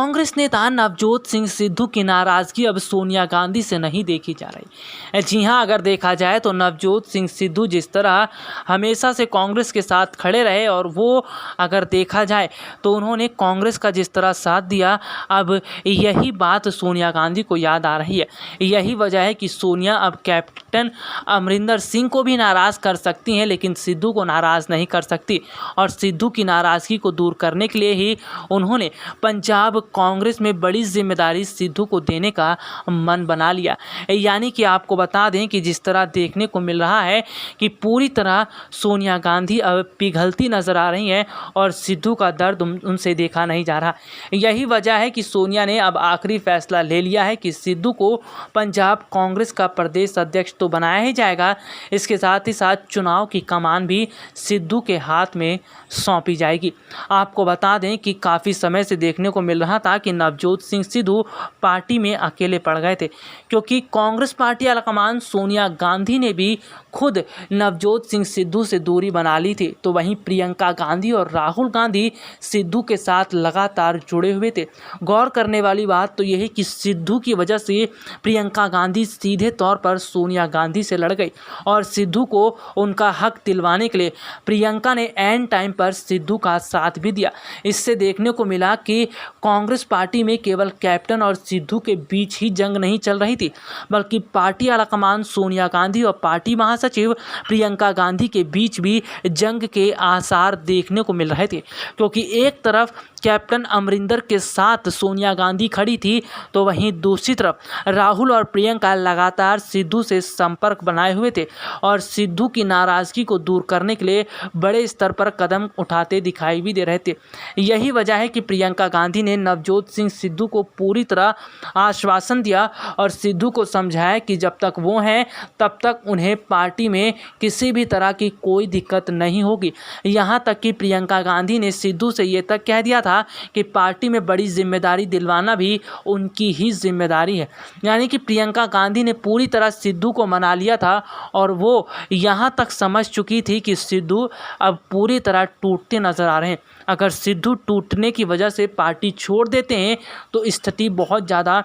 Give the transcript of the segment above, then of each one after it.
कांग्रेस नेता नवजोत सिंह सिद्धू की नाराजगी अब सोनिया गांधी से नहीं देखी जा रही। जी हां, अगर देखा जाए तो नवजोत सिंह सिद्धू जिस तरह हमेशा से कांग्रेस के साथ खड़े रहे और वो अगर देखा जाए तो उन्होंने कांग्रेस का जिस तरह साथ दिया, अब यही बात सोनिया गांधी को याद आ रही है। यही वजह है कि सोनिया अब कैप्टन अमरिंदर सिंह को भी नाराज़ कर सकती हैं, लेकिन सिद्धू को नाराज़ नहीं कर सकती। और सिद्धू की नाराज़गी को दूर करने के लिए ही उन्होंने पंजाब कांग्रेस में बड़ी जिम्मेदारी सिद्धू को देने का मन बना लिया। यानी कि आपको बता दें कि जिस तरह देखने को मिल रहा है कि पूरी तरह सोनिया गांधी अब पिघलती नजर आ रही हैं और सिद्धू का दर्द उनसे देखा नहीं जा रहा। यही वजह है कि सोनिया ने अब आखिरी फैसला ले लिया है कि सिद्धू को पंजाब कांग्रेस का प्रदेश अध्यक्ष तो बनाया ही जाएगा, इसके साथ ही साथ चुनाव की कमान भी सिद्धू के हाथ में सौंपी जाएगी। आपको बता दें कि काफ़ी समय से देखने को मिल रहा था कि नवजोत सिंह सिद्धू पार्टी में अकेले पड़ गए थे, क्योंकि कांग्रेस पार्टी आलाकमान सोनिया गांधी ने भी खुद नवजोत सिंह सिद्धू से दूरी बना ली थी। तो वहीं प्रियंका गांधी और राहुल गांधी सिद्धू के साथ लगातार जुड़े हुए थे। गौर करने वाली बात तो यह है कि सिद्धू की वजह से प्रियंका गांधी सीधे तौर पर सोनिया गांधी से लड़ गई और सिद्धू को उनका हक दिलवाने के लिए प्रियंका ने एंड टाइम पर सिद्धू का साथ भी दिया। इससे देखने को मिला कि कांग्रेस पार्टी में केवल कैप्टन और सिद्धू के बीच ही जंग नहीं चल रही थी, बल्कि पार्टी आलाकमान सोनिया गांधी और पार्टी महासचिव प्रियंका गांधी के बीच भी जंग के आसार देखने को मिल रहे थे। क्योंकि एक तरफ कैप्टन अमरिंदर के साथ सोनिया गांधी खड़ी थी, तो वहीं दूसरी तरफ राहुल और प्रियंका लगातार सिद्धू से संपर्क बनाए हुए थे और सिद्धू की नाराज़गी को दूर करने के लिए बड़े स्तर पर कदम उठाते दिखाई भी दे रहे थे। यही वजह है कि प्रियंका गांधी ने नवजोत सिंह सिद्धू को पूरी तरह आश्वासन दिया और सिद्धू को समझाया कि जब तक वो हैं तब तक उन्हें पार्टी में किसी भी तरह की कोई दिक्कत नहीं होगी। यहाँ तक कि प्रियंका गांधी ने सिद्धू से ये तक कह दिया था कि पार्टी में बड़ी जिम्मेदारी दिलवाना भी उनकी ही जिम्मेदारी है। यानी कि प्रियंका गांधी ने पूरी तरह सिद्धू को मना लिया था और वो यहाँ तक समझ चुकी थी कि सिद्धू अब पूरी तरह टूटते नजर आ रहे हैं। अगर सिद्धू टूटने की वजह से पार्टी छोड़ देते हैं तो स्थिति बहुत ज़्यादा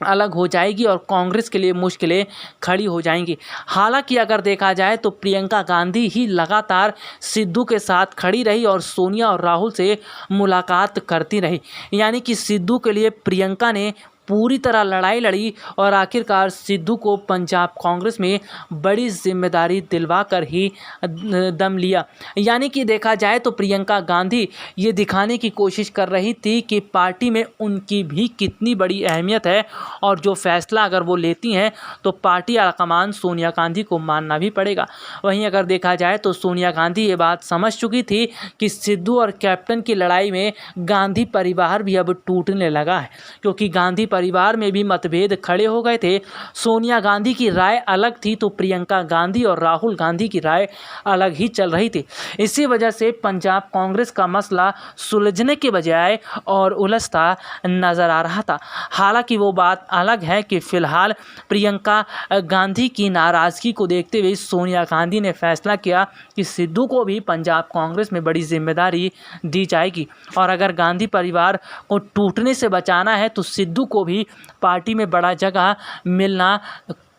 अलग हो जाएगी और कांग्रेस के लिए मुश्किलें खड़ी हो जाएंगी। हालांकि अगर देखा जाए तो प्रियंका गांधी ही लगातार सिद्धू के साथ खड़ी रही और सोनिया और राहुल से मुलाकात करती रही। यानी कि सिद्धू के लिए प्रियंका ने पूरी तरह लड़ाई लड़ी और आखिरकार सिद्धू को पंजाब कांग्रेस में बड़ी जिम्मेदारी दिलवा कर ही दम लिया। यानी कि देखा जाए तो प्रियंका गांधी ये दिखाने की कोशिश कर रही थी कि पार्टी में उनकी भी कितनी बड़ी अहमियत है और जो फैसला अगर वो लेती हैं तो पार्टी आलाकमान सोनिया गांधी को मानना भी पड़ेगा। वहीं अगर देखा जाए तो सोनिया गांधी ये बात समझ चुकी थी कि सिद्धू और कैप्टन की लड़ाई में गांधी परिवार भी अब टूटने लगा है, क्योंकि गांधी परिवार में भी मतभेद खड़े हो गए थे। सोनिया गांधी की राय अलग थी तो प्रियंका गांधी और राहुल गांधी की राय अलग ही चल रही थी। इसी वजह से पंजाब कांग्रेस का मसला सुलझने के बजाय और उलझता नजर आ रहा था। हालांकि वो बात अलग है कि फिलहाल प्रियंका गांधी की नाराजगी को देखते हुए सोनिया गांधी ने फैसला किया कि सिद्धू को भी पंजाब कांग्रेस में बड़ी जिम्मेदारी दी जाएगी और अगर गांधी परिवार को टूटने से बचाना है तो सिद्धू को भी पार्टी में बड़ा जगह मिलना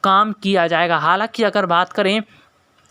काम किया जाएगा। हालांकि अगर बात करें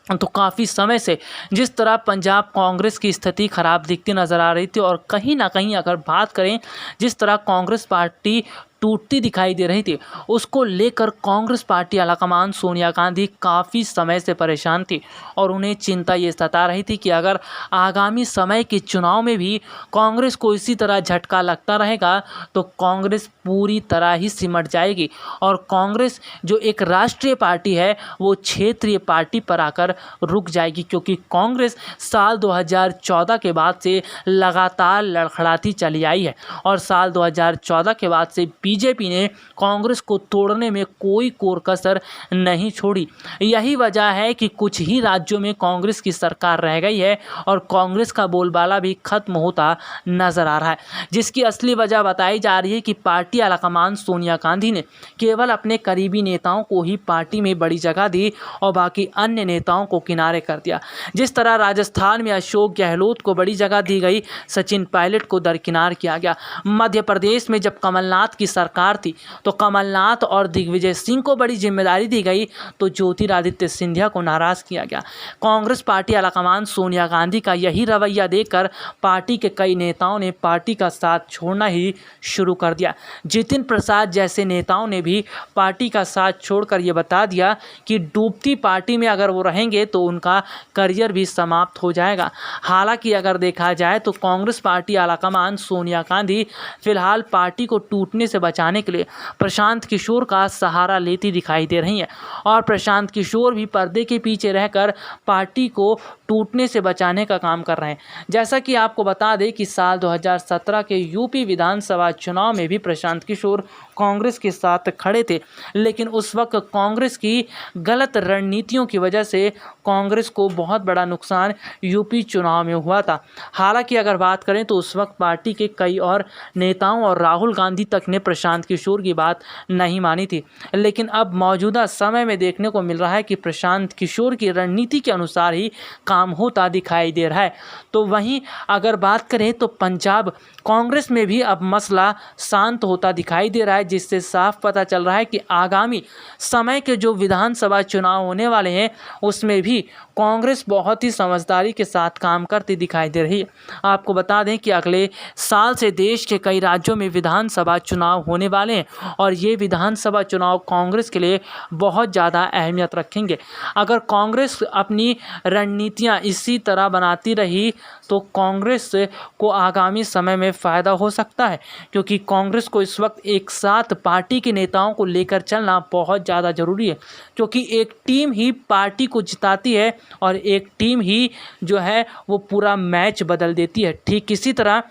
तो काफ़ी समय से जिस तरह पंजाब कांग्रेस की स्थिति खराब दिखती नज़र आ रही थी और कहीं ना कहीं अगर बात करें जिस तरह कांग्रेस पार्टी टूटती दिखाई दे रही थी, उसको लेकर कांग्रेस पार्टी आलाकमान सोनिया गांधी काफ़ी समय से परेशान थी और उन्हें चिंता ये सता रही थी कि अगर आगामी समय के चुनाव में भी कांग्रेस को इसी तरह झटका लगता रहेगा तो कांग्रेस पूरी तरह ही सिमट जाएगी और कांग्रेस जो एक राष्ट्रीय पार्टी है वो क्षेत्रीय पार्टी पर आकर रुक जाएगी, क्योंकि कांग्रेस साल 2014 के बाद से लगातार लड़खड़ाती चली आई है और साल 2014 के बाद से बीजेपी ने कांग्रेस को तोड़ने में कोई कोर कसर नहीं छोड़ी। यही वजह है कि कुछ ही राज्यों में कांग्रेस की सरकार रह गई है और कांग्रेस का बोलबाला भी खत्म होता नजर आ रहा है, जिसकी असली वजह बताई जा रही है कि पार्टी आलाकमान सोनिया गांधी ने केवल अपने करीबी नेताओं को ही पार्टी में बड़ी जगह दी और बाकी अन्य नेताओं को किनारे कर दिया। जिस तरह राजस्थान में अशोक गहलोत को बड़ी जगह दी गई, सचिन पायलट को दरकिनार किया गया। मध्य प्रदेश में जब कमलनाथ की सरकार थी तो कमलनाथ और दिग्विजय सिंह को बड़ी जिम्मेदारी दी गई तो ज्योतिरादित्य सिंधिया को नाराज किया गया। कांग्रेस पार्टी आलाकमान सोनिया गांधी का यही रवैया देखकर पार्टी के कई नेताओं ने पार्टी का साथ छोड़ना ही शुरू कर दिया। जितिन प्रसाद जैसे नेताओं ने भी पार्टी का साथ छोड़कर ये बता दिया कि डूबती पार्टी में अगर वो रहेंगे तो उनका करियर भी समाप्त हो जाएगा। हालांकि अगर देखा जाए तो कांग्रेस पार्टी आलाकमान सोनिया गांधी फिलहाल पार्टी को टूटने से बचाने के लिए प्रशांत किशोर का सहारा लेती दिखाई दे रही हैं और प्रशांत किशोर भी पर्दे के पीछे रहकर पार्टी को टूटने से बचाने का काम कर रहे हैं। जैसा कि आपको बता दें कि साल 2017 के यूपी विधानसभा चुनाव में भी प्रशांत किशोर कांग्रेस के साथ खड़े थे, लेकिन उस वक्त कांग्रेस की गलत रणनीतियों की वजह से कांग्रेस को बहुत बड़ा नुकसान यूपी चुनाव में हुआ था। हालांकि अगर बात करें तो उस वक्त पार्टी के कई और नेताओं और राहुल गांधी तक ने प्रशांत किशोर की बात नहीं मानी थी, लेकिन अब मौजूदा समय में देखने को मिल रहा है कि प्रशांत किशोर की रणनीति के अनुसार ही काम होता दिखाई दे रहा है। तो वहीं अगर बात करें तो पंजाब कांग्रेस में भी अब मसला शांत होता दिखाई दे रहा है, जिससे साफ पता चल रहा है कि आगामी समय के जो विधानसभा चुनाव होने वाले हैं उसमें भी कांग्रेस बहुत ही समझदारी के साथ काम करती दिखाई दे रही है। आपको बता दें कि अगले साल से देश के कई राज्यों में विधानसभा चुनाव होने वाले हैं और ये विधानसभा चुनाव कांग्रेस के लिए बहुत ज़्यादा अहमियत रखेंगे। अगर कांग्रेस अपनी रणनीतियाँ इसी तरह बनाती रही तो कांग्रेस को आगामी समय में फ़ायदा हो सकता है, क्योंकि कांग्रेस को इस वक्त एक साथ पार्टी के नेताओं को लेकर चलना बहुत ज़्यादा ज़रूरी है, क्योंकि एक टीम ही पार्टी को जिताती है और एक टीम ही जो है वो पूरा मैच बदल देती है। ठीक इसी तरह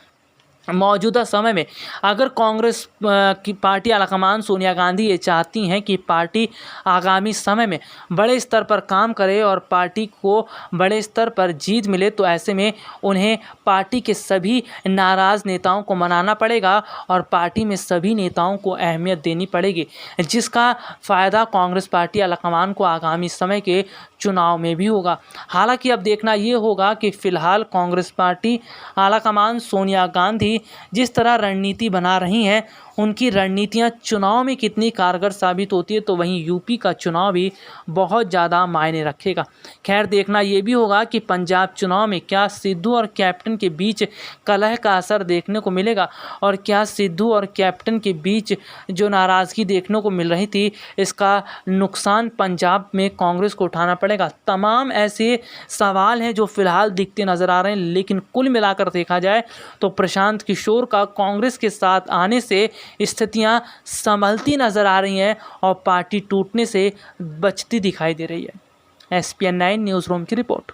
मौजूदा समय में अगर कांग्रेस की पार्टी आलाकमान सोनिया गांधी ये चाहती हैं कि पार्टी आगामी समय में बड़े स्तर पर काम करे और पार्टी को बड़े स्तर पर जीत मिले, तो ऐसे में उन्हें पार्टी के सभी नाराज़ नेताओं को मनाना पड़ेगा और पार्टी में सभी नेताओं को अहमियत देनी पड़ेगी, जिसका फ़ायदा कांग्रेस पार्टी आलाकमान को आगामी समय के चुनाव में भी होगा। हालांकि अब देखना ये होगा कि फ़िलहाल कांग्रेस पार्टी आलाकमान सोनिया गांधी जिस तरह रणनीति बना रही हैं उनकी रणनीतियां चुनाव में कितनी कारगर साबित होती है, तो वहीं यूपी का चुनाव भी बहुत ज़्यादा मायने रखेगा। खैर देखना ये भी होगा कि पंजाब चुनाव में क्या सिद्धू और कैप्टन के बीच कलह का असर देखने को मिलेगा और क्या सिद्धू और कैप्टन के बीच जो नाराज़गी देखने को मिल रही थी इसका नुकसान पंजाब में कांग्रेस को उठाना पड़ेगा। तमाम ऐसे सवाल हैं जो फिलहाल दिखते नज़र आ रहे हैं, लेकिन कुल मिलाकर देखा जाए तो प्रशांत किशोर का कांग्रेस के साथ आने से स्थितियां संभलती नजर आ रही हैं और पार्टी टूटने से बचती दिखाई दे रही है। SPN 9 न्यूज़ रूम की रिपोर्ट।